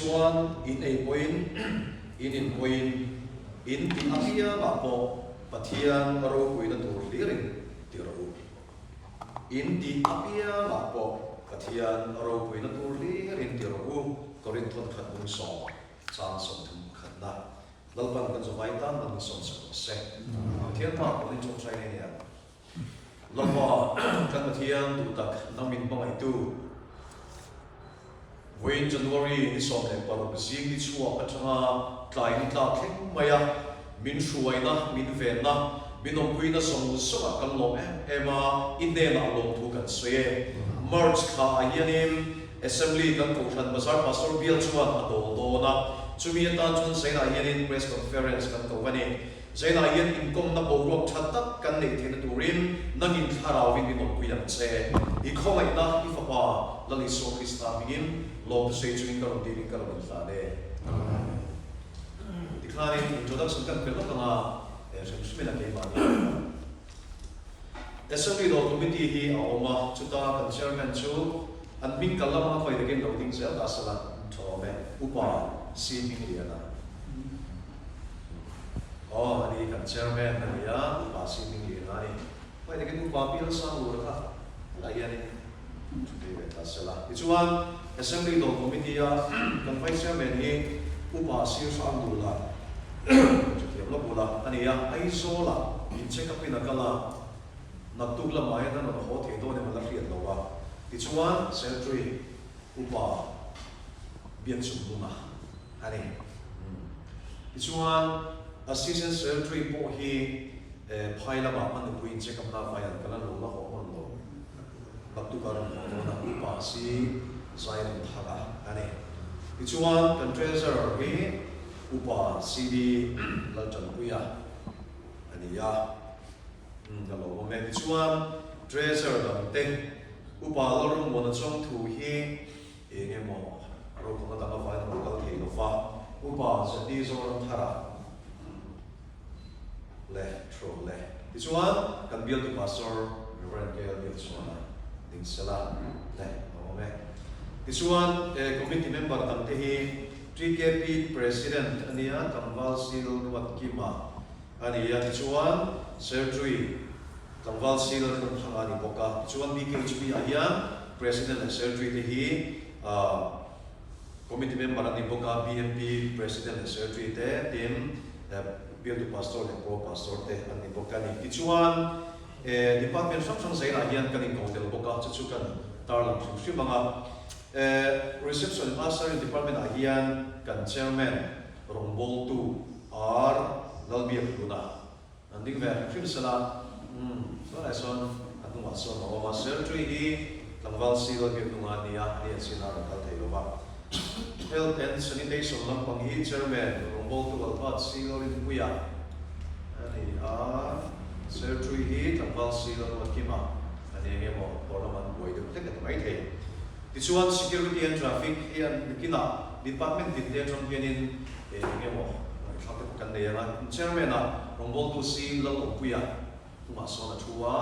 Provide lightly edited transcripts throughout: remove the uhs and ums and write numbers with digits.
chuan in a point in point in ti apia ma po pathian ro puina tur lirin ti ro in ti apia ma po pathian ro puina tur lirin ti ro korin thon khat bung so chang som thum khat na lalpan kan zo vai tan man som se thian ma ko ni chung chai ne ya lama kan pathian tu tak namin bangai tu When January ni som le paro sing ni chua atanga tlai ni tla thleng maya min shuai na min ven na minom puina som so kan lo ema inde na lo thu kan soe March kha ayanim assembly kan ko than bazar pastor bial chuan adol do na chumi ta chun seina ayanin press conference kan ko wani seina ayan income na borok thatak kan nei thena turin nangin tharawin minom puiam che I khomai na ifapa lali so Krista bigin Lord to say to me, "Come dealing come with that." Declaring introduction kan perlu kena sembilan kali. Assembly Lord Committee hi awama chuta kan chairman chu anbing kalam na koi degen loading sel asala thome upa si mingliana. Oh, ani kan chairman na ya upa si mingliana ni. Koi degen upa pil sa urka. Layan ni asala. Ichuan Assembly Law Committee kan Vice Chairman ni upa siyo sa angula. Kaya pula aniya ay sola in-check up pinakala nagtugla maya na nakahote ito ni malaki at lawa. Ituan Secretary upa biyan sumuna. Ani. Ituan Assistant Secretary po hi paila ba ano po in-check up na bayan kala lula ko ano. Pagtukaran mo na upa si Zion Thaga, ane. Ichuan kan treasurer he upa CD Laljan Puya, ane ya. Kalauome ichuan treasurer dante upa lorong mona chong tu he enge mo ro ko ta ka fa na kal the no fa upa jadi zor thara le tro le. Ichuan kan build to pastor Reverend Gail Yotsuana ding sala le ome. Isuan committee member tamtehi 3KP president ania Tamval Sil Nuat Kima ania isuan secretary Tamval Sil Nuthangani Boka isuan BKHP aya president and secretary tehi committee member ani Boka BMP president and secretary te tim build pastor and pro pastor te ani Boka ni isuan department samsung sai aya kan hotel Boka chukan tarlam sumsi mga reception master department ahian kan chairman Rongbol 2 R Lalbiak Luna anding ver film sala so leson atung wason o secretary hi Tamval Sil Lalbiak Luna niya ni sinar kal thayoba health and sanitation lampang hi chairman Rongbol 2 Alpat Sil Lalbiak ani secretary hi Tamval Sil Lalbiak ani mo parliament boy de tek mai the Isuan security and traffic yan kina department din from yanin ngemo sakit kan dia na chairman na Rongbol to si lalo puya tumaso na chua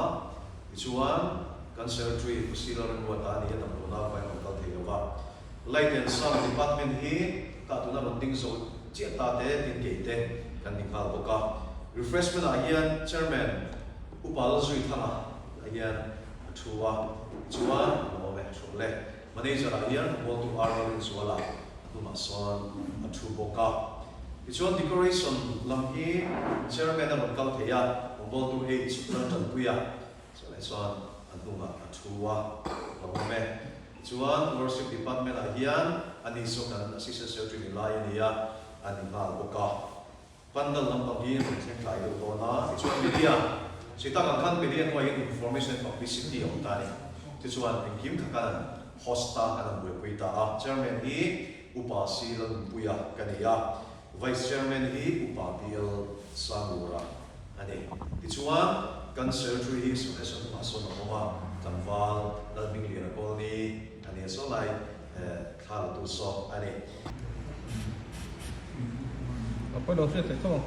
isuan kan secretary kusila rin wata niya ng luna pa yung kaltiyo ba light and sound department hi katuna runding so chia tate din gate kan nikal boka refreshment ayan chairman upal zui thana ayan chua mo me chule manager ayan want to arrange wala tumason atu boka ichuan decoration lamhi chairman na kal theya want to age tan puya so leson atuma atua lome ichuan worship department ayan ani so kan assistant secretary lion ya ani na boka pandal lampagi sen kai do na ichuan media sita kan media ko information and publicity of tani ichuan kim kakan hosta kan buita chairman hi upasi lan puya kaniya vice chairman hi upapil samura ani ichuan kan secretary hi suleson mason oma Tamval Lalbing Liana Colony ani so lai khal tu so ani apa lo se to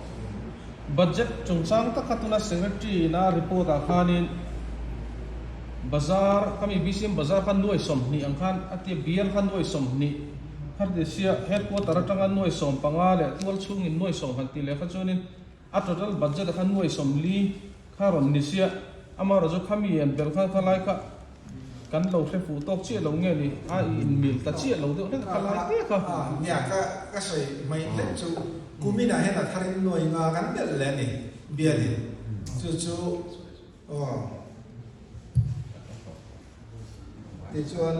budget chungchang ta khatuna secretary na report a khanin bazar kami bisim bazar kan duai somni angkan ati biar kan duai somni har de sia headquarter atanga noi som panga le tual chung in noi som han ti le kha chunin a total budget khan noi som li kharon ni sia amaro zo khami en bel kha khalai ka kan lo se fu tok chi lo nge ni a in mil ta chi lo de khalai te kaเนี่ยก็ใส่ไม่เล็กจูกูมีน่าเห็นทารินหน่วยงานกันเด็ดเลยนี่เบียดิจูอ๋อที่ชวน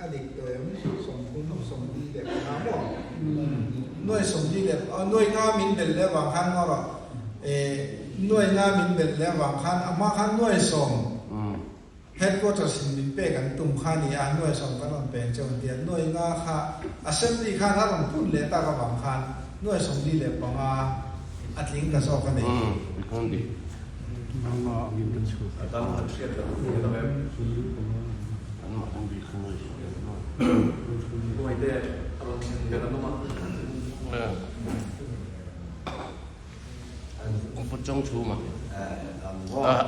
อดีตตัวมันสมคุณสมดีเด็กน้ำบ่หน่วยสมดีเด็กหน่วยงานมินเบลเลวางคันก็หรอหน่วยงานมินเบลเลวางคันอามาคันหน่วยสมheadquarters in Minpe kan tum khani a noi som kan on pen chon dia noi nga kha assembly khan ha ron pun le ta ka bang khan noi som di le panga atling ka so ka nei kan di mama min kan chu dan han siat la ni ta mem an ma kan di khan ko ai de aron ga na ma ko po chong chu ma an wa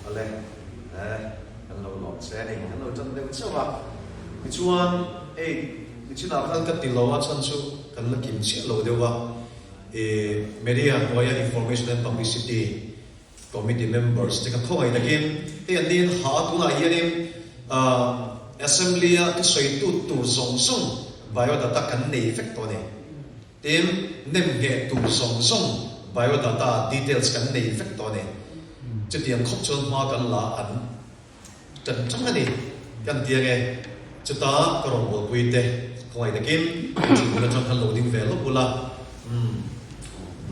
ale kan lo lo se ni kan lo chan de chu wa mi chuan mi china kan ka ti lo wa chan chu kan la kim chi lo de wa media royal information and publicity committee members te kan khoi da kim te an din ha tu na yanim assembly a ka soi tu tur song song biodata kan nei effect to ne tem nem ge tu song song biodata details kan nei effect to neจะเตรียมครบชนมากันละอันจันจังนี่กันเตียงจะตากระโดดคุยเตะคอยตะกินจุดนั้นจังฮัลโหลดิ้งเวลล์บุละ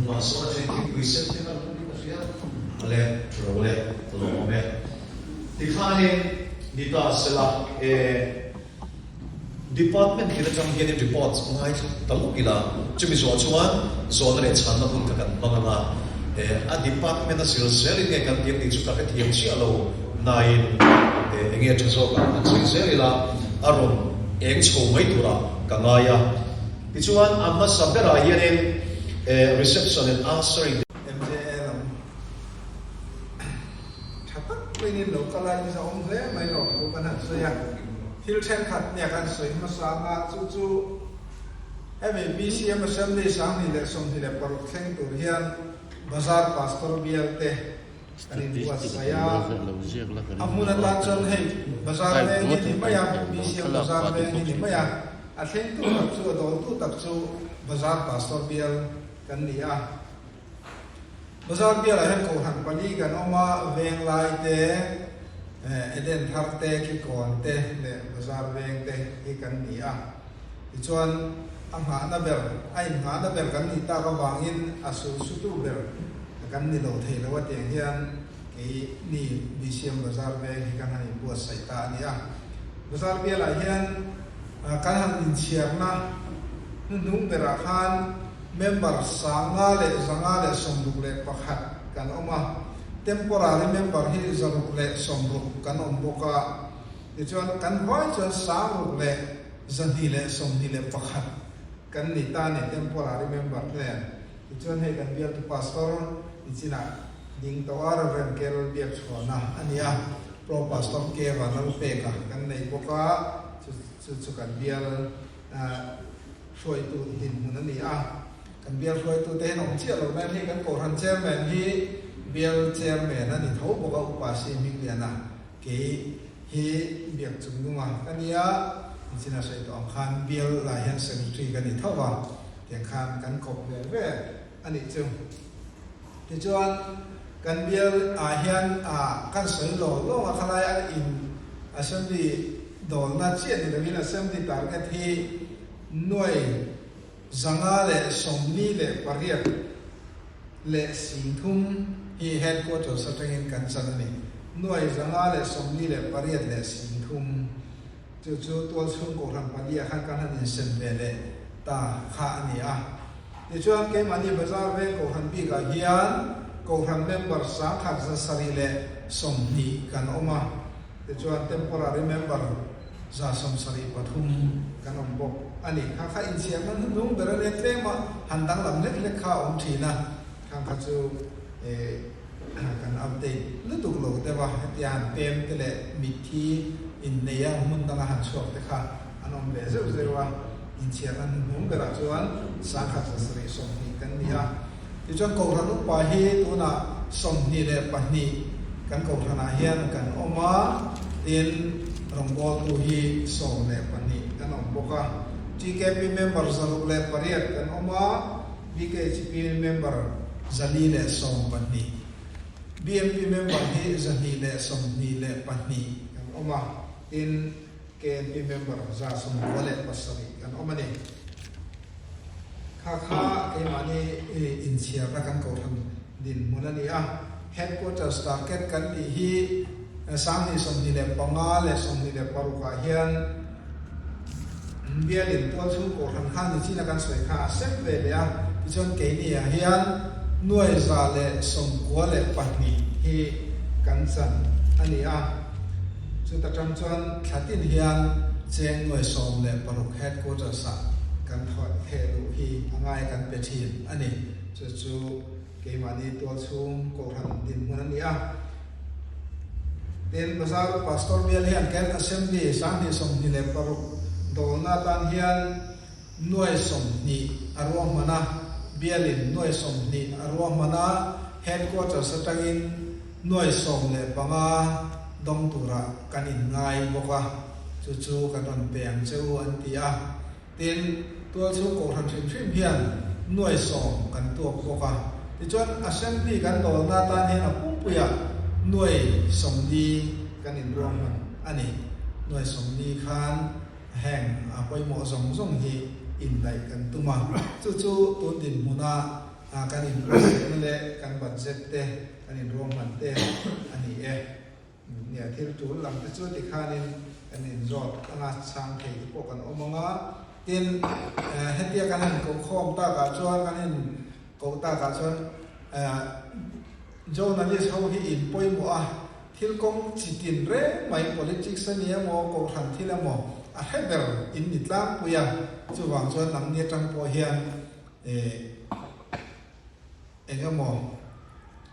มาสอนสิ่งที่คุยเสร็จแล้วนี่ก็เสียอะไรเราเลยตลอดไหมที่ข้านี่นิตาเสละdepartment ที่จะทำเกี่ยวกับ reports ง่ายตลอดกีฬาจะมีส่วนช่วยส่วนอะไรฉันมาพูดกันบางละa department na sil sel ni kan tiam ni chu ka ka thiam chi alo nine nge chaso ka sil sel la aron eng chho mai tura ka ngaya tichuan amma sabera yanin reception and answering MJL tapak ini lo kalai ni sa om le mai lo tu kan han so ya thil then khat ne kan soi ma sa nga chu BCM assembly sang ni le som ni le par thleng tur hian bazar pastor bialte kanin buat saya amuna tanchon hei bazar le ni maya BCM bazar le ni maya athleng tu tak chu dol tu tak chu bazar pastor bial kan nia bazar bial a hen ko han pali kan oma veng lai te eden thar te ki kon te le bazar veng te ki kan nia chuan angha na ber ai nga na ber kan ni ta ka wangin asu su tu ber kan ni lo thei lo wa teng hian ki ni BCM bazar ve hi kan hani bu sai ta ni a bazar be la hian kan han in chiar na nu bera khan member sanga le zanga le somruk le pakhat kan oma temporary member hi zaruk le somruk kan om boka ti chuan kan vai chu saruk le zani le somni le pakhat kan ni ta ne temporary member le chuan hei kan bial tu pastor ichina ding to ara ren kel biak chona ania pro pastor ke wa nang pe ka kan nei boka chu kan bial soi tu din mun ani a kan bial soi tu te nong chia lo na hei kan ko ran chairman hi bial chairman ani tho boka upasi mik liana ke hi biak chungunga ania ichina sai to khan bial la hian secretary kan ni thawa te khan kan kop le ve ani chu ti chuan kan bial a hian kan soi lo lo a khalai an in assembly dol na chian ni lawin assembly target hi noi zanga le somni le pariat le singthum hi headquarters satangin kan chanani noi zanga le somni le pariat le singthum chu tual chung ko ram palia khan kan han sen ve le ta kha ani a ti chuan ke mani bazar ve ko han bi ka hian ko han member sa khat sa sari le somni kan oma ti chuan temporary member za som sari pathum kan om bok ani kha in siam nan nung bera le tlema handang lam le kha om thina kha chu kan update lu tu lo te wa tian pem te le mithi in neya mun tanga han shop te kha anom le zeu wa in chia kan hum bera chuan sang kha sari som ni kan nia ti chuan ko ran pa hi tuna som ni le pa ni kan ko thana hian kan oma in ronggol tu hi som le pa ni kan om boka TKP member zaluk le pariat kan oma BKHP member zali le som pa ni BMP member hi zali le som ni le pa ni kan oma in KNP member za som wale pasari kan oma ni kha e mani in chia ra kan ko than din munani a headquarters target kan ni hi sang ni som ni le panga le som ni le paruka hian bialin to chu ko than khan ni china kan soi kha sep ve le a chon ke ni a hian nuai za le som ko le pahni hi kan san ani a chu ta cham chuan thatin hian cheng nuai som le paruk headquarters sa kan thot he lu hi angai kan pe thin ani chu ke mani to chung ko than din munani a ten bazar pastor bial hian kan assembly sang ni som ni le paruk do na tan hian nuai som ni arwa mana bialin nuai som ni arwa mana headquarters atangin nuai som le panga dong tura kanin ngai boka chu kanon peng cheu an tia tin tua chu ko than thim hian nuai som kan tu boka ti chuan assembly kan do na tan hian apupuya nuai som ni kanin ruang man ani nuai som ni khan hang apoi mo zong hi in dai kan tuma chu tu din muna kan in le kan budget te kan in ruang man te ani e nia thil tu lam te chu ti khanin kan in zot anga chang thei po kan omanga tin hetia kan han ko khom ta ka chuan kan in ko ta ka chuan journalist ho hi in poi mo a thil kong chitin re mai politics ania mo ko than thila mo a heber in nitlang puya chu wang chuan nam ni tang po hian engamo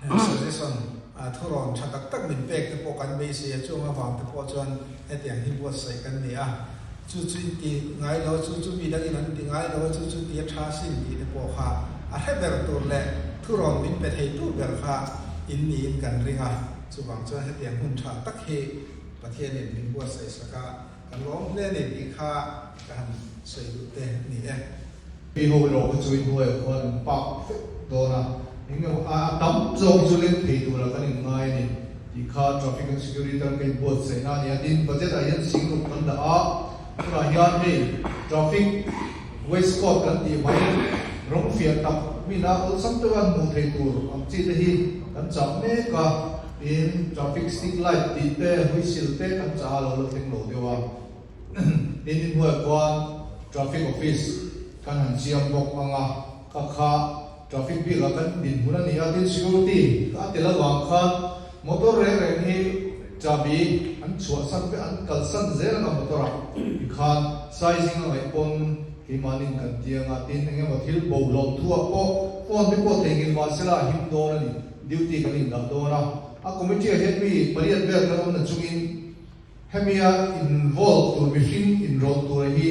suggestion thoron thatak tak min pek te po kan be se chu nga wang te po chuan hetiang hi bo sai kan ni a chu ti ngai lo chu mi dang in an ti ngai lo chu ti tha sin ti te po kha a heber tur le thoron min pe thei tu ber kha in ni in kan ringa chu wang chuan hetiang hun tha tak he pathian in min bo sai saka kan lom le ni ti kha kan sei lu te ni e pi ho lo ko chui ho e kon pa do na inga a tam zong chu len thei tu la kan in ngai ni ti kha traffic and security kan both sai na ni din budget a yan sing ru kan da a pura hian ni traffic west coast kan ti mai rong fiat tak mi na ul sam tu an mu thei tur am chi te hi kan cham me ka in traffic stick light ti te whistle te kan cha lo theng lo dewa in hua kwan traffic office kan han siam bok anga ka kha traffic bill kan din huna ni atin security ka tela wang khan motor re ni chabi an chua sak pe an kal san zer na motor khan sizing ai pon himanin kan tianga tin nge ma thil bo lom thua ko phone bi ko tengin wa sela him do na ni duty kan in da do na a committee head mi pariat ber na na chungin hemia involved to be in role to hi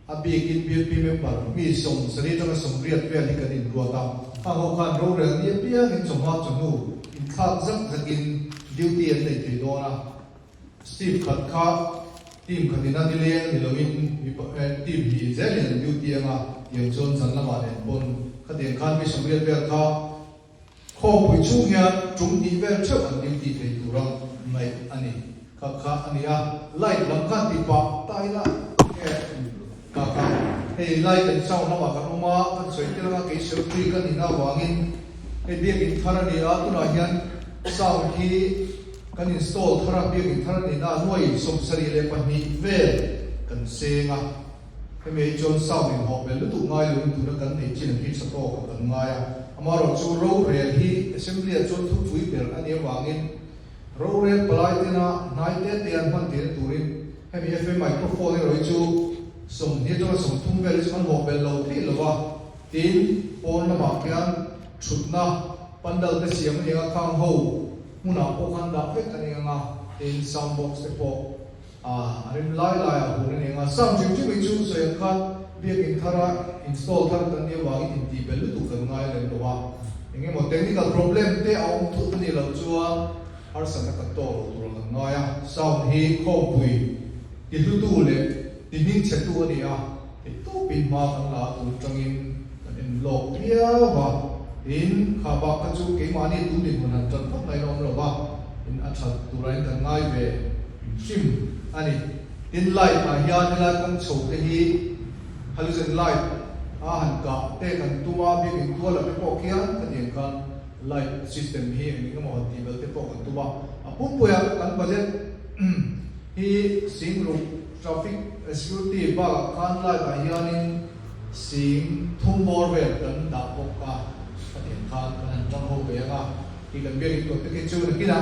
a big in BNP member mi som sari tang som riat pe ni kan in ruata a ho khan ro re ni pia in som ha chunu in khak zak zakin duty an nei thei do na Steve khat kha team khatina dile ni loin team hi zelin duty anga yang chon san lama den pon khaten khan mi som riat pe kha kho pui chu nya chung ni vel chau an duty thei turang mai ani kha ania light lam khan ti pa tai la kaka hey light and sound na ka uma kan soi tela ke so tri kan ina wangin hey biak in thara ni a tu na hian sound hi kan install thara biak in thara ni na noi som sari le pa ni vel kan senga he me jon sound in ho bel tu ngai lu tu na kan nei chin ki sa to kan ngai amaro chu ro rel hi assembly a chon thu thui ber ani wangin ro rel palai tina nai te te an man te turin he me fm microphone roi chu som ni to som thum vel man ho bel lo thi lo wa tin pon na ma kyan thutna pandal te siam ni ga khang ho muna ko khan da pe kan nga tin sound box te po arin lai hu ne nga sam chim chim chu se khat biakin thara install thar kan ni wangi in ti bel tu kan ngai le lo wa enge mo technical problem te aum thu ni lo chua har san ka to ro kan ngai a sound hi kho pui ti lu tu le ti ning che tu ni a ti tu pin ma kan la tu changin kan in lo pia wa in kha ba ka chu ke ma ni tu ni mun an chan thap nai rom lo wa in a chat tu rai kan ngai ve sim ani in light a hian la kong chho te hi halogen light a han ka te kan tuma bi in tu la pe po kian kan yen kan light system hi ni ka mo ti bel te po kan tuma a pum pu ya kan budget hi sing ru traffic security ba kan light a hian in sing thum bor ve kan da po ka kan yen kan kan chang ho ve ga ki kan bi ko te ke chu na ki da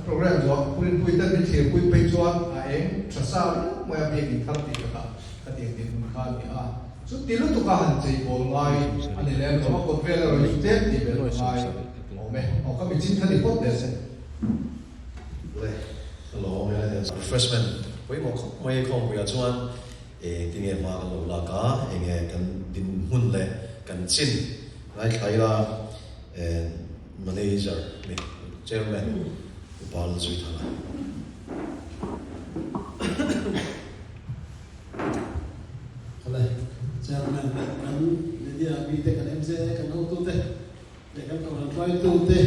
program zo puin pui ta bi che pui pe chuan a eng thasa mo ya bi ki thar ti ka ka ti ti mun kha ni a so ti lu tu ka han chei bol ngai ani le no ko ve la ro te ti be ngai o me o ka bi chin thani pot de se le hello me la refreshment poi mo khom ya chuan ti nge ma kan lo la ka enge kan din hun le kan chin ngai khai la manager me chairman Paul Zui Thala. Hello, chairman, kan dia bite kan MC kan auto te, kan orang try tu te,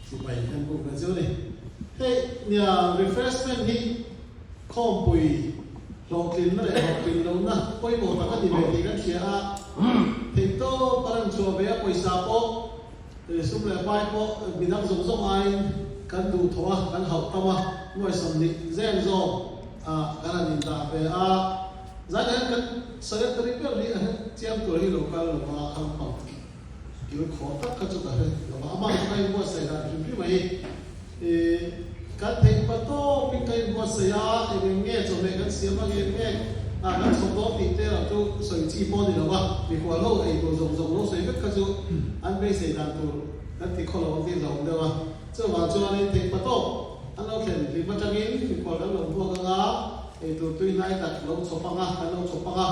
supaya kan bukan ni. Hey, ni refreshment ni kompui, roklin lo na, poi mo tak di beti kan siapa, itu parang cuabe poi sapo. Sum le pai po bidang zong ai kan du thoa kan hau tama noi som ni zen zo kan ni da pe zan kan secretary per ni chiam to hi local lo ma kham pam ki ko tak ka chu da he lo ma ma kai mo sai da pi mai kan thei pa to pi kai mo sai ya nge zo me kan sia ma nge kan so to ti te la tu soi chi po ni lo ba mi ko lo ai to zong lo sai ka chu an be sai dan tu kan ti ko lo ti lo de wa zo ma chu ni te pa to an lo khen ti pa chang in mi ko lo bo ka nga ai to tu nai ta lo so pa nga kan lo so pa nga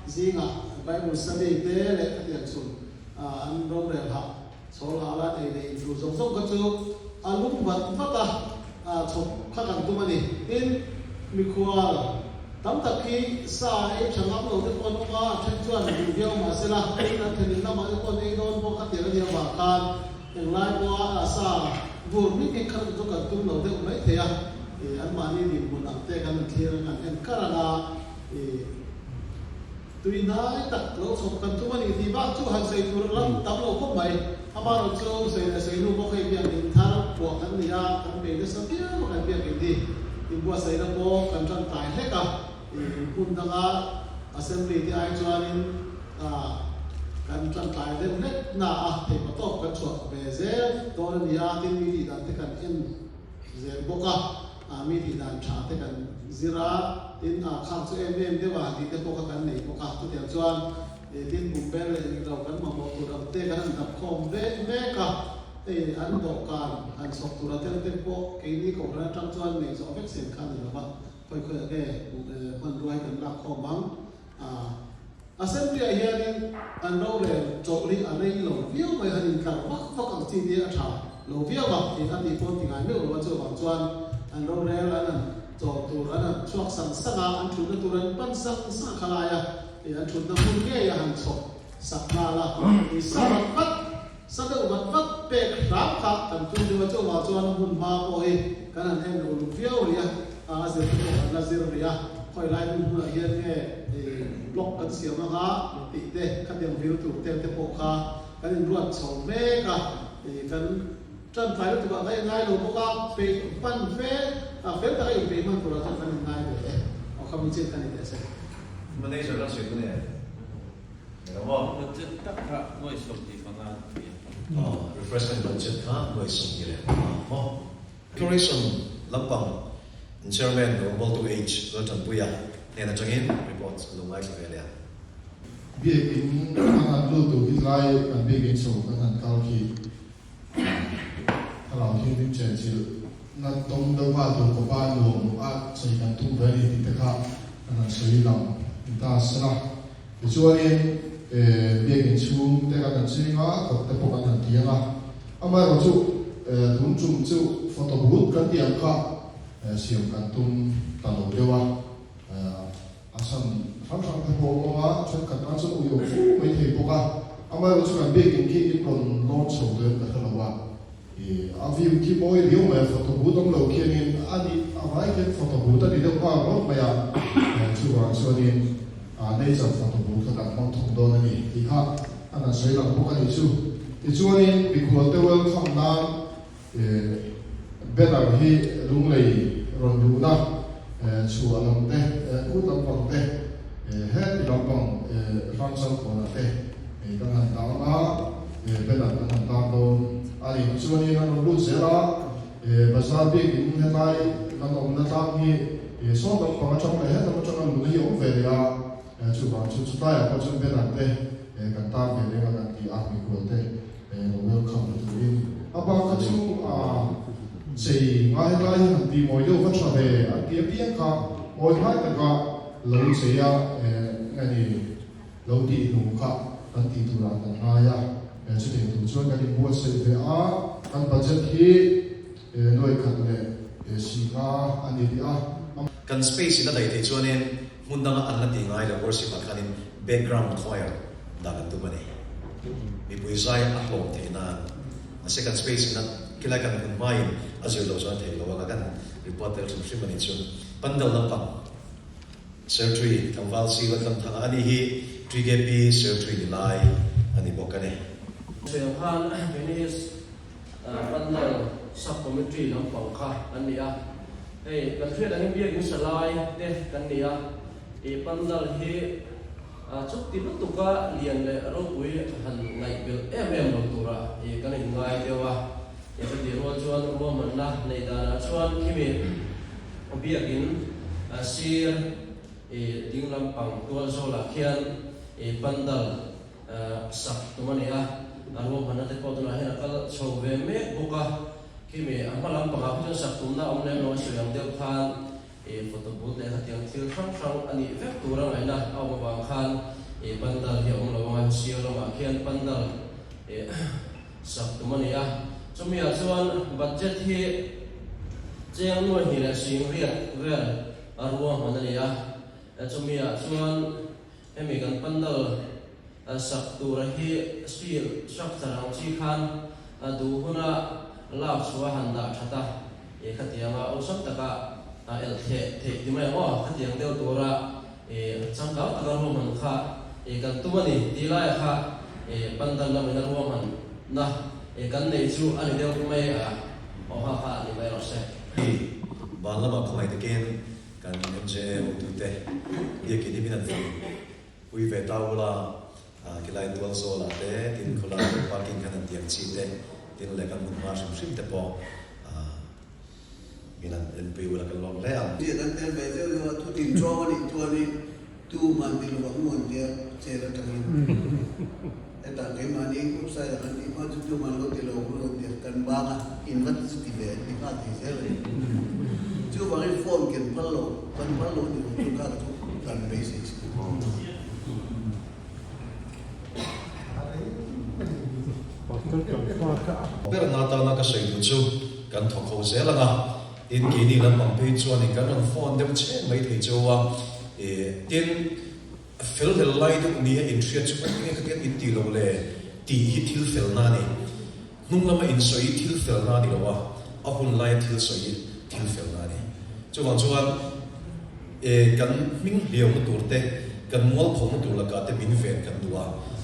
zinga bible study te le ka ti chu an ro re ha so la la ai le tu zong ka chu an lu ba ta cho ka kan tu ma ni in mi ko tam tak ki sa ai changam lo de kon ma chen chuan du bio ma se la na thenin na ma ko nei don bo ka te la dia ba kan eng lai bo sa bur mi ke khan to ka tum lo de mai the ya an ma ni ni mun am te kan thir kan en karana tui nai tak lo so kan tu ma ni ti ba chu han sei tur lam tam lo ko mai ama ro chu sei nu bo ke bi an in thar bo kan ni ya kan be de sa bia ko kan bia ke di in bo sei na bo kan chan tai he ka pun danga assembly ti ai chuanin kan tlan tai den net na the pa to kan chwa be ze to ni ya tin mi ti dan te kan in ze boka mi ti dan cha te kan zira in kham chu em de wa ti te boka kan nei boka tu te chuan tin bum bel le ro kan ma mo tu ra te kan dap khom ve me ka an do kan an sok tu ra te po ke ni ko ra tang chuan nei so vek sen kan ni ba khoi ke man ruai kan la kho bang assembly hianin an ro le chokli anei lo view mai hanin ka vak ang chi dia tha lo view ba ti an ti pon ti ngai me lo chu bang chuan an ro le an cho tu an chuak sang sanga an thu na turan pan sang sa khala ya an thu na mun ge ya han chok sakna la ti sa vat sa de vat pe ra kha kan tu du chu ma chuan mun ma po he kan an en lo view ya azir nazir ria khoi lai mun la hian nge block kan siam nga ti te khatem view tu te po kha kan ruat chom me ka kan tran phai tu ba ngai lo po ka pe pan fe fe ta ai pe man tu ra kan ngai de o kham che kan ni se manager la sui ne mo budget tak ha noi som ti fanga refreshment budget ka noi som ni le mo tourism lampang chairman normal to age Zoltan Puya nena changin reports lumai ka le bia in ang lu tu Israel kan bia in so kan kau ki kalau ki din chen chi na tong đâu qua đồ của ba luồng xây căn tu về thì tất cả anh xây lòng ta sẽ là cái chỗ này việc hình chung tất cả anh xây ngã có tất cả anh tiền à ama rồi chú đúng chung chú photo booth cái tiền cả sử dụng căn tung tàu đều à asam phẳng cái bộ á cho căn anh chú yêu mấy thầy bộ à ama rồi chú cái việc hình kia in còn launch rồi cái thằng nào aviu ki boy liu me photo booth ông lâu kia nên anh avai cái photo booth anh đi đâu qua rồi mà chú vào cho nên đây là photo booth cái đặt mong thông đó này thì ha anh sẽ làm bộ cái chú thì chú nên bị cuốn theo không na bên nào hi lung lầy rồi đủ na chú anh làm thế cú tâm bằng thế hết thì làm bằng phong sân của nó thế cái hành động đó bên nào cái hành động đó anh chú nên anh lúc sẽ là bây giờ biết hiện nay anh ông đã làm hi số đông bằng trong này hết trong trong anh lúc hiểu về là chú bảo chú ta ở trong bên nào thếกันตามไปเรื่องการที่อาจมีคนเตะเราเลือกคำตัวนี้อาบางก็ชูสิ่งง่ายง่ายที่มวยก็ชอบเลยอันที่เพียงก็มวยให้แต่ก็เราเสียอันนี้เราดีหนุ่มก็อันที่ตัวเราแต่ง่ายจะถึงตัวช่วยกันที่มวยเสียอันปัจจัยที่หน่วยขันเลยสิ่งอันนี้ที่กันสเปซนั่นใดที่ชวนเนี่ยมุนดังอันนั้นที่ง่ายแล้วก็สิบคันนี้แบ็กกราวด์คอยดังตัวนี้มีบุยใจอัพโหลดเทนานsecond spaceนั้นคิดอะไรกันคุณไม่อาจจะเราจะเทเราว่ากันรีพอร์ตเตอร์สุดที่มันนี่ชวนปันเดลลำปัง surgery ทำ valve seal ทำทางอันนี้ฮี 3GP surgery นี่ไล่อันนี้บอกกันเนี่ย เสียงพันเป็นนี่ปันเดล supplementary ลำปังค่ะอันนี้เฮ้กันเพื่อนอันนี้เบี้ยกินสลายเด็กกันนี่ปันเดลฮีชุดที่รถตุกะเรียนเลยเราคุยหันไงเบลรถตัวละกันยังไงเดียวอย่างที่เราชวนรวมมันนะในด้านชวนที่มีเบี้ยกินเสียดิ้งลำปังตัวโซลาเคียนปันดัลสักตัวนี้รวมมันนั่นที่พอตัวนั้นก็โชว์เวเมบุกะที่มีอันพลังปังอาพิจสักตัวนั้นอมเล่นน้อยส่วนเดียวกันfoto boothเลยที่ยังที่ครั้งอันนี้เฟกตัวอะไรนะเอามาบางคันปันดัลที่องเรามาเชียวเรามาเขียนปันดัลสักตัวนี้จะมีส่วนบัตเจ็ตที่เจ้าหน่วยหินสิงเรียกเวลรวมมันนี่จะมีส่วนให้มีการปันดัลสักตัวที่สีสักตารางที่คันดูหัวหน้าลาบสวหันดาชัตตาขัดยังเอาสักตะกะเทที่ไม่ว่าขัดยังเดียวตัวละจังเก่าตะการรวมมันค่ะกันตัวนี้ดีไล่ค่ะปันดัลเราไม่ได้รวมมันนะกันในช่วงอันนี้เดียวไม่เอาค่ะนี่ไม่รอดเสียบ้านเรามาคอยตะเกียงกันยังเจอตัวเตะเยี่ยกินที่มีนั่นเองวิเวตาวละกิไลตัวโซลาเตะทินคนละปาร์กิ้งกันนั่นเตียงชีเตะทินเลยกันมุนมาชิมเตะพอมีนั่นเอ็นพีวละกันลองแล้วที่นั่นเต็มไปเจ้าว่าทุกทีมโจนี่ตัวนี้ตู้มันเป็นหลวงมันเดียวเจริญทั้งนี้แต่ต่างกันมานี่ก็ใส่กันนี่มาจุดมันก็ติดหลวงเดียวกันบ้างอินวัตสุกิเลสนี่ก็ที่เจริญจู่บางทีฟอนเกินพันโลนี่จุดก็ทุกกันเบสิกเพื่อนนาตานักสิ่งจู่กันถกเขาเสียแล้วนะอินกินี่ลำบากไปจวนนี่กันฟอนเดี๋ยวเช่นไม่ถึงจู่ว่าดินฟิลเดลไลด์ตรงนี้อินเทรียจุดนี้ก็อินตีโลเลยตีฮิตทิลฟิลนานี่นุ่งละมาอินสอยทิลฟิลนานี่หรอวะอาหุ่นไลท์ทิลสอยทิลฟิลนานี่จู่วันกันมิ่งเลี้ยวมาตัวเตะกันมัวผมมาตัวละกันแต่มินเฟนกันตัว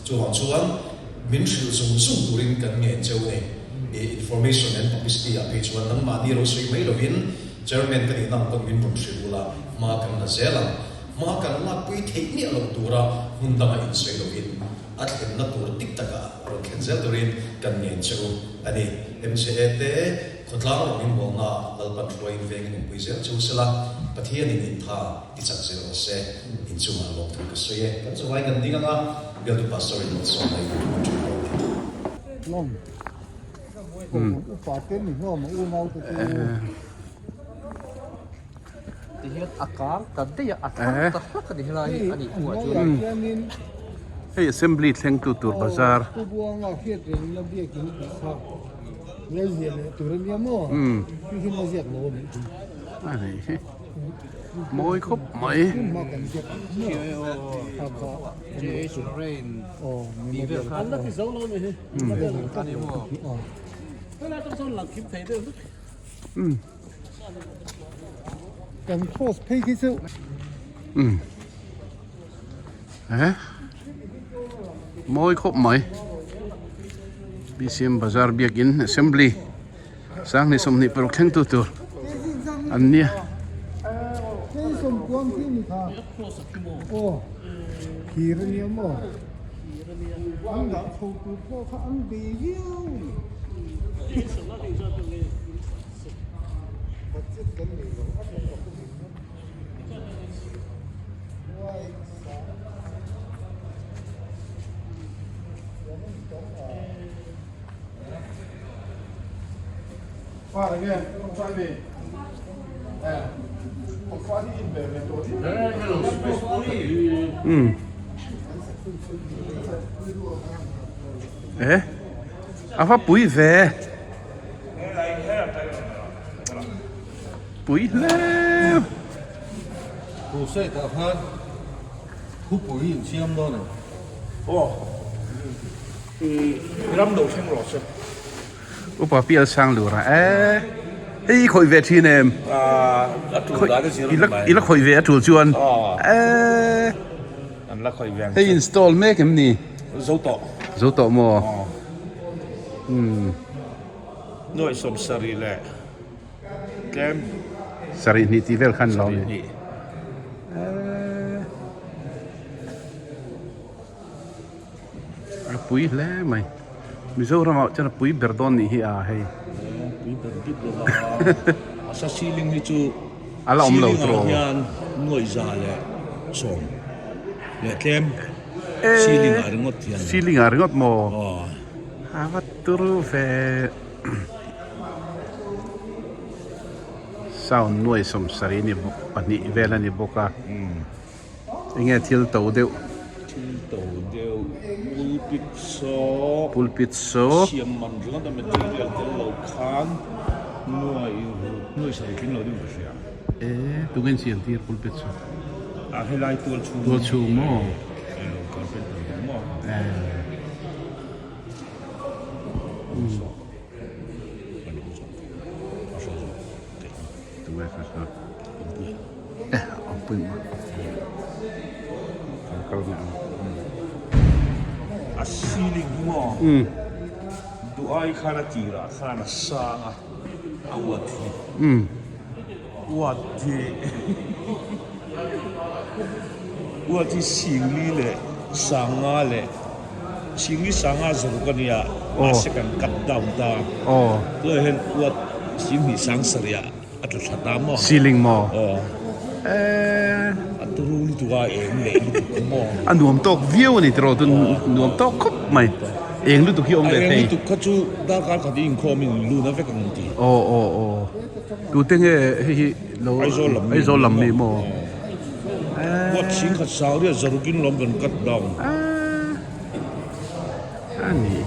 จู่วันมินชิลส่งตัวริงกันเงี้ยเจ้าเนี่ยinformation and publicity a page one nang mani ro sui mai lovin chairman kan inang kon min bum shibula ma kan na zela ma kan la pui thei ni lo tura hundama in sui lovin at kan na tur tik taka ro cancel turin kan ngen cheu ani mca te khotla ro min bol na dal pan roi veng ni pui zel chu sela pathian in tha ti chak zero se in chu ma lo thuk so ye kan so wai kan dinga nga bel tu pastor in so mai long ko pa te ni no mo u mau te Thì hiện akar tadi ya akar tak kan dihilangi ani kuat juga. Hey, assembly thleng tu tur bazar. tu buang a khiat ren la bia ki ni sa le ye le tu ren ya mo ki hin ma ziak lo ni Ani. Moi khop mai. ma kan ziak ha ba Generation rain. oh Đi về khán là cái dấu luôn này. Ani mo. Cái này trong son là kiếm thấy được. kan cross pay ki su Moi khop mai. BCM bazar biakin assembly. Sang ni som ni per thleng tu tur. An nia. cái som quang ki ni tha oh ki ren ya mo ang da thau tu ko kha ang be hiu budget kan ni lo Fara again, không phải đi. Không phải đi về về tổ đi. Apa pui ve. Pui le. Cô sẽ thả phát hút bụi hình xiêm đó này. Ram đầu xem rõ xem. Upa pial sang lu ra. Hey, khoi ve thi nem. Chủ đã cái gì rồi Ila khoi ve tu chuan. anh là khỏi vàng. Hey, install me kem ni. Dấu tọ. Zo to mo. Nội som sari lệ. Kem. Sari ni ti vel khan lo Sari ni. ni. Pui le mai. Mizoram chân pui berdon ni hi a hey. Quý bần tiếp được. Sa ceiling ni chu. Ala om lo tro. Hian nội già lệ. Som. Lệ kem. Ceiling ở ngót hian. Ceiling ar ngot mo. Oh. Avat turu ve. Sao nuôi som sari ni pani vela ni boka. Inge thil to deu. Tổ đều pulpit so. Pulpit so. Siam man rung da material tel lo khan. Nuôi sari king lo di mo sia. Tungen sian tir pulpit so. A helai tual chu. Tual chu mo. Carpenter mo. Tu ve so. Ampun mo. Kalau ni. A ceiling mo. Duai khana tira khana sanga. Awati. Wati. Wati singli le sanga le. Singli sanga zorukania. Masakan cut down ta. Oh, Lo hen wat singli sang saria atau satamo. ceiling mo. Oh. Aturu ni tuwa le mo. An nuam tok view ni tro tu nuam tok khop mai. Eng lu tu ki om le Ai thei. ni tu kacu dakar kadi incoming lu na ve kan ti. Oh. Tu tenge hi lo ai zo lam mi mo. Wat sing khat sau dia zarukin lom kan cut down. Ani.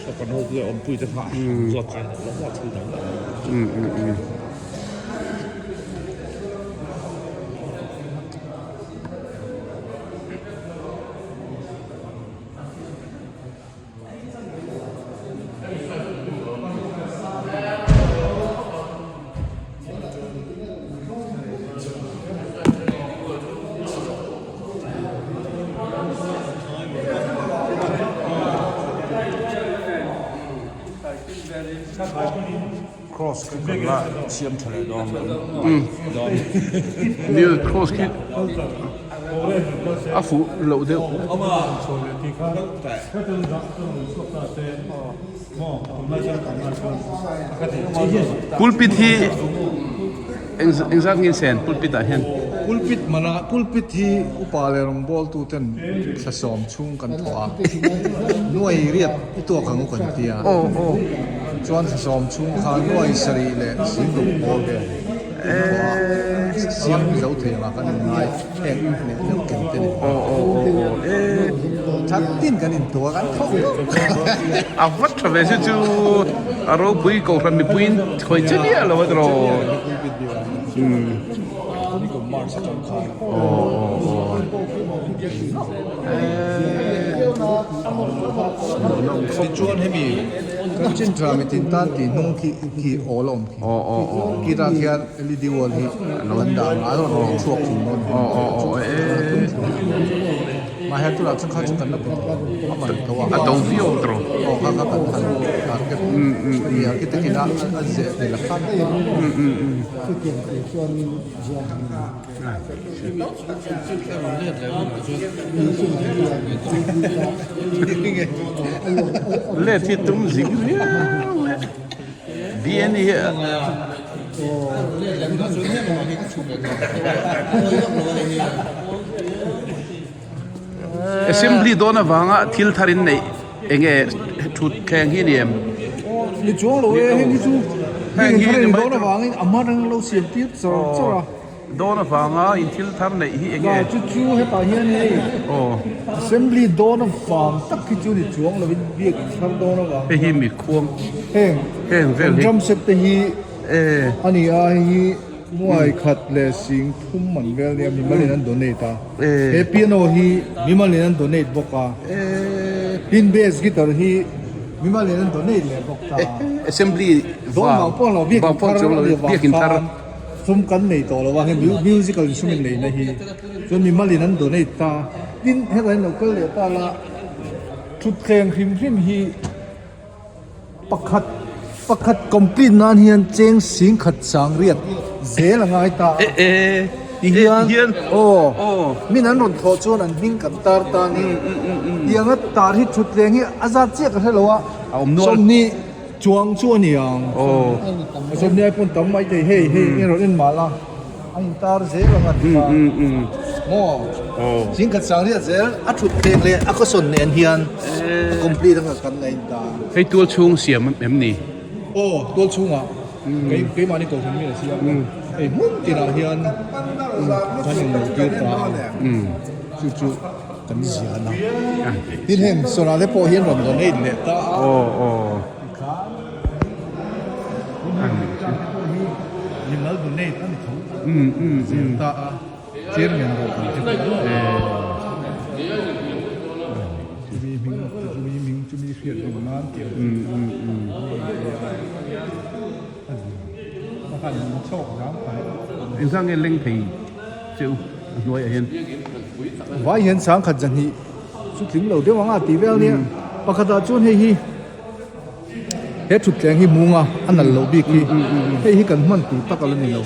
So kan ho dia om pui te pha. Zot kan lo wat tu dang. Cross kan la siam thale dom. Dom. New cross kit. Afu lo de. Pulpit hi eng zak ngin sen pulpit a hen. pulpit mana pulpit hi upale rong bol tu ten sa som chung kan thoa nuai riat itu kan kan tia Oh. chuan som chung kha nuai sari le sim du bol be sim zo the ma kan ngai ek ne le ken te thak tin kan in to kan thok a wat travese chu aro bui ko ran mi puin khoi che dia lo wa ro si chuan hemi kan chin tra mi tin tan ti nung ki olom ki ra khian led wall hi lan da ma ro chuak tin non ma ha tu la chang kha chang kan na pe ma to wa a do vi outro kha kan ke ya ki te ki na a ze de la kha le ti tum zing ya bien here assembly dona wanga thil tharin nei enge thut kheng hi niam ni chuang lo e ni chu heng hi ni do na wang amma rang lo siam ti chora dona wanga in thil thar nei hi enge chu he ta hian nei assembly do na wang tak ki chu ni chuang lo bin biak thar do na wang hi mi khuang heng vel hi jam set te hi ani a hi muai khat le sing thum man vel ne mi malin an donate ta he piano hi mi malin an donate boka pin bass guitar hi mi malin an donate le boka assembly do ma pon lo biak biak in thar sum kan nei to lo wa he musical instrument nei na hi chon mi malin an donate ta din he rai no kal le ta la thut kheng hrim hi pakhat complete nan hian cheng sing khat sang riat zel ngai ta hian min an ron tho chon an ding kan tar ta ni yang tar hi thut leng hi azat che ka helo wa som ni chuang chuan yang som ni pon tam mai te hey ni ron in mala an tar zel ngat ta mo sing khat sang riat zel a thut leng le a ko son nen hian complete ang kan ngai ta hei tul chung siam em ni tuol chunga cái mà đi cầu thần là siêu muốn thì là hiền cho nên đầu tiên ta chú cần gì nào tin hem so là để bỏ hiền rồi rồi này để ta nhưng mà rồi này ta không ta chiến miền rồi chú mi phiền mình mang kiểu in sang nghe linh thì chịu nuôi ở hiền vài hiền sáng khát chẳng hi chút tiếng đầu tiếng vắng à tí vel nè bà khát ta chôn hi hết chút tiếng hi mua à anh là lâu bị ki hi cần muốn tí tắc cái này lâu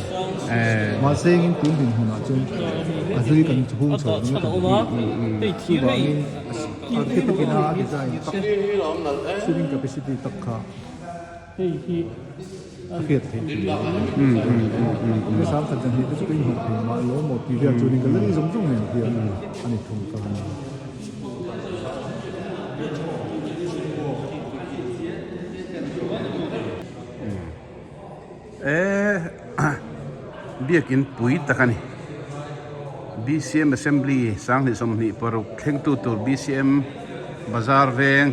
mà xem in tiếng bình hồn à chôn à dưới cần hung sầu như thế thì bảo in cái tắc cái nào cái gì tắc swimming capacity tắc khá khiết thì cái sáng thật chẳng thì cái hình thì mà lỗ một tí việc cho nên cái lấy giống này thì anh ấy không cần biak in pui takani BCM assembly sang ni som ni paru kheng tu tur BCM bazar veng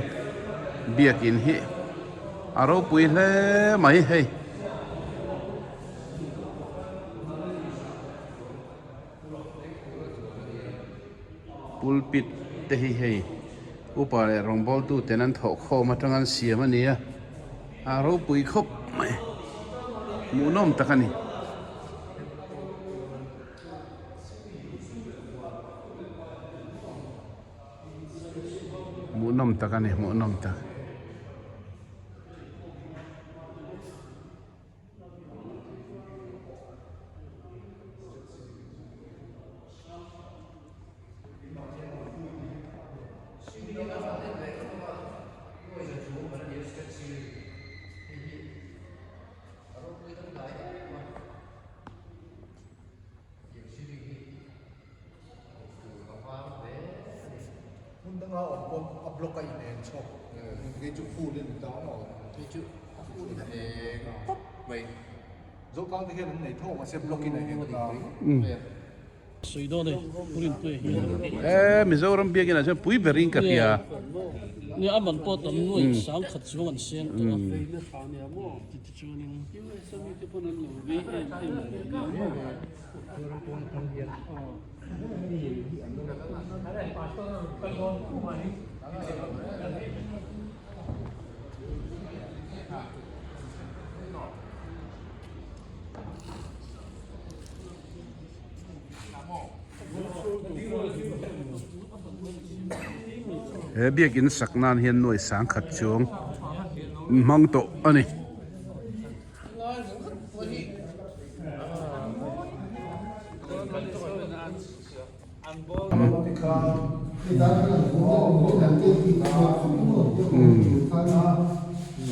biak in hi aro pui le mai hei pulpit te hi hei upale rongbol tu tenan tho kho matangan siam ania aro pui khop mai munom takani munom takani munom tak block cái này chọc cái chụp phụ lên đó mà cái chụp vậy dấu con thì hiện này thô mà xem block này hiện Sui do đây, purin tu Mizoram biakin na siya pui bering ka pia. ni aman po tam nuôi sáng khát xuống ăn sen tu ti chu ni Biakin saknan hian noi sang khat chung mang to ani.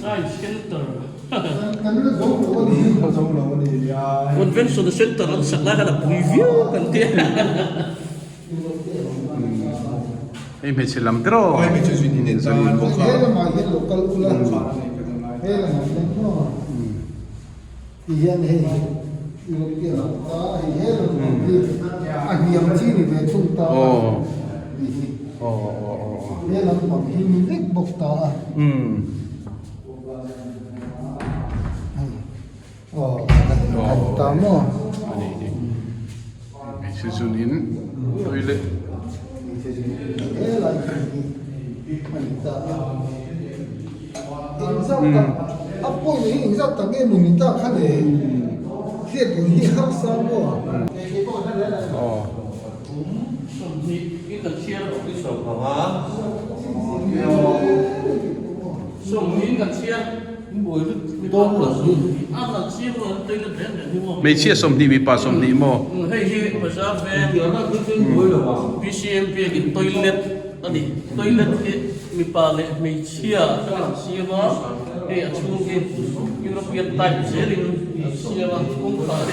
Science center. Kan nó giống lỗ đi Convention center ang sakla ka na preview kan dia. Ei me chilam pero. Oi mi chu ni nen zan bo Thế là mà hiện local ula thế là mà hiện nó thì hiện hệ người kia là ta thì hết rồi thì anh niệm chi thì về chúng ta thế là bằng hình thức bộc ta ta mà Susunin toilet. thế là mình ta hình sao ta áp bôi này hình sao ta cái mình ta khác để thiết của đi học sao mà Cái cần chia ở cái sổ của nó. Sổ miếng cần chia buổi đôn là gì? Ăn là chia rồi đây là thế này đúng không? Me chia som ni mi pa som ni mo. Hay gì mà sao về thì nó cứ cái buổi là PCM cái toilet tadi toilet cái mi pa lệ mi chia chia mà cái chung cái European type sharing chia mà cũng phải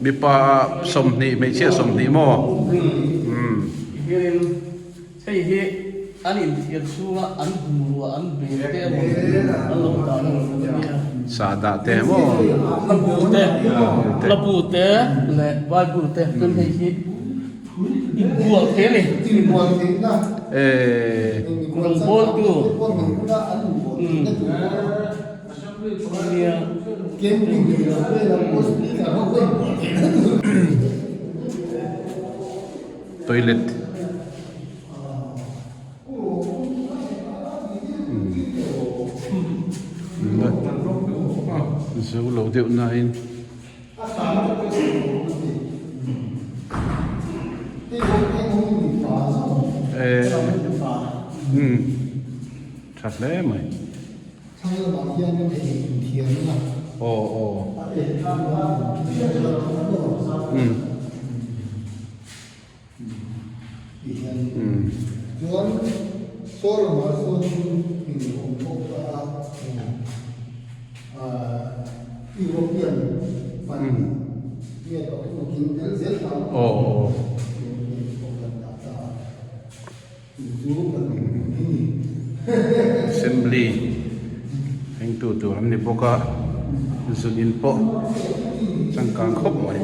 Mi pa som ni me chia som ni mo. Hey he anh thiệt xuống anh bùa anh bể cái anh lồng đào Sa da te mo. anh bùa thế là bùa thế là vai bùa thế tôi thấy he bùa thế này thì buồn thì na còn bùa tu kiếm mình thì là đây là một cái là không quên Toilet. Dấu lẩu điệu này. Thật lẽ mày. Thằng là bảo hiền cái này thiền mà Ồ. Juan solo mà son hình hồn phục European phần nghe có một kinh tế rất là Ồ. Assembly. Anh tu tu làm ni boka. Sunin po. Sang kang khop mày.